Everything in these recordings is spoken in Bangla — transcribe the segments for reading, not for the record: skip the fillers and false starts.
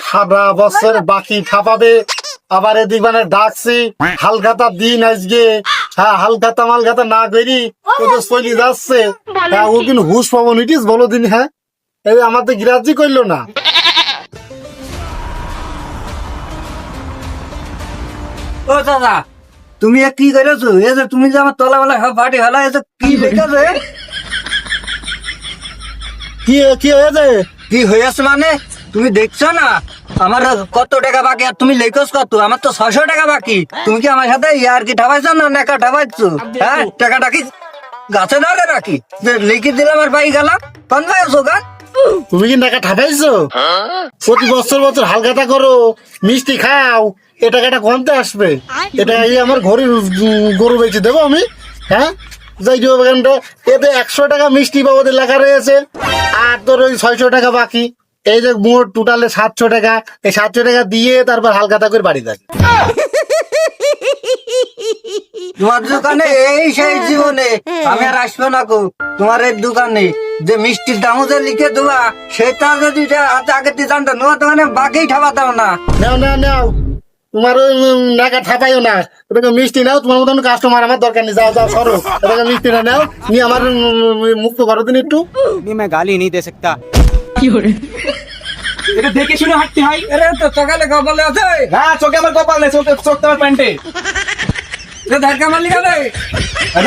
সারা বছর বাকি খাপাবে, আবার এদিক মানে ডাকছি হালখাতা দিন আজকে। হ্যাঁ, হালখাতা মালখাতা না করি তো চলে যাচ্ছে। হ্যাঁ, ও কিন্তু হুশ পাবো নিটিস বলো দিন। হ্যাঁ, এই আমার তো গ্রাহ্য করলো না। ও দাদা, তুমি কি করেছো? এই যে তুমি যে আমার তলাবেলা সব ফাটি হলা, এই যে কি লেখেছে? কি কি হয়েছে? কি হয়েছে মানে তুমি দেখছো না আমার কত টাকা বাকি, আর তুমি লেখোস কত? আমার তো 600 টাকা বাকি। তুমি কি আমার সাথে ইয়ার কি ঠাপাইছো না নেকা ঠাপাইছো? হ্যাঁ, টাকাটা কি গাছে ধরে রাখি যে লিখে দিলাম আর পাই গেলাম? কোন ভাই আছো গা? তুমি কি টাকা ঠাপাইছো? প্রতি বছর বছর হালখাতা করো, মিষ্টি খাও, এ টাকাটা কমতে আসবে। এটা এই আমার ঘরে গরু বেঁচে দেবো আমি। হ্যাঁ, যাই দিব এখানটা। এতে 100 টাকা মিষ্টি বাবদের লেখা রয়েছে, আর তোর ওই 600 টাকা বাকি। এই যে মোট টোটালে 700 টাকা। এই 700 টাকা দিয়ে তারপর হালখাতা করে বাড়ি থাকে। তোমার দোকানে এই সেই জীবনে আমি আর আসবো না গো। তোমার এই দোকানে যে মিষ্টির দাম যে লিখে দেওয়া, সেটা যদি আগে দিয়ে জানতো তোমার দোকানে বাকি ঠাপাতাম না। নাও নাও নাও, তোমার ওই নাকা ঠাপাইও না। ওটাকে মিষ্টি নাও, তোমার মতন কাস্টমার আমার দরকার নেই। যাও যাও, সরো। ওটাকে মিষ্টি না নাও, নিয়ে আমার মুক্ত করো দিন একটু। मैं गाली नहीं दे सकता। এটা দেখে শুনে হাঁটতে হয়। আরে তো সকালে কপালে আছে, হ্যাঁ, চোখে আমার কপাল নেই, চোখ তোমার প্যান্টে। ধাক্কা মারলি কেন?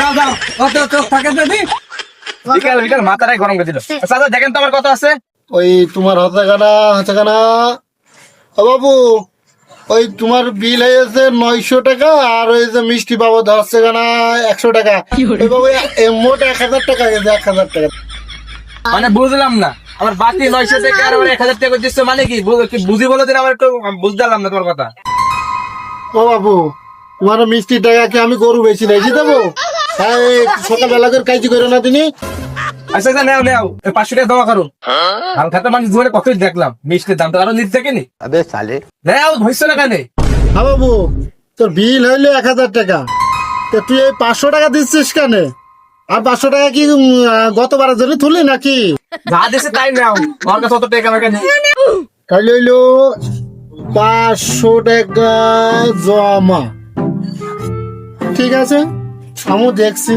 যাও যাও, কত চোখ থাকে যদি। বিকাল বিকাল মাথাটাই গরম করে দিল। চাচা দেখেন তো আমার কত আছে। ওই তোমার হাতে কানা ও বাবু, ওই তোমার বিল হয়েছে 900 টাকা, আর ওই যে মিষ্টি বাবদ হচ্ছে কানা 100 টাকা। ওই বাবু মোট 1000 টাকা গেছে, 1000 টাকা। মানে বুঝলাম না, আমার বাকি 900 টাকা আর আমার 1000 টাকা দিচ্ছে মানে কি? বুঝি বলে দিন, আমার একটু বুঝতে পারলাম না তোমার কথা। ও বাবু, তোমার মিষ্টির টাকা কি আমি গরু বেশি রেখে দেবো? হ্যাঁ, এই সকালবেলা করে কাজ করো না তিনি। আচ্ছা আচ্ছা, নেও নেও, 500 টাকা জমা করো। হাল খাতা মানুষ ধরে কতই দেখলাম, মিষ্টির দাম তো আরো নিচ থেকে নি। अबे साले। নেও, হইছে না কেন? হ্যাঁ বাবু, তোর বিল হইলে 1000 টাকা, তো তুই এই 500 টাকা দিচ্ছিস কেন? আর 500 টাকা কি গতবারের জন্য তুলি নাকি? যা দিছে তাই নেও, আমার কাছে অত টাকা আমার কাছে নেই। তাহলে হইলো 500 টাকা জমা। ঠিক আছে, আমিও দেখছি।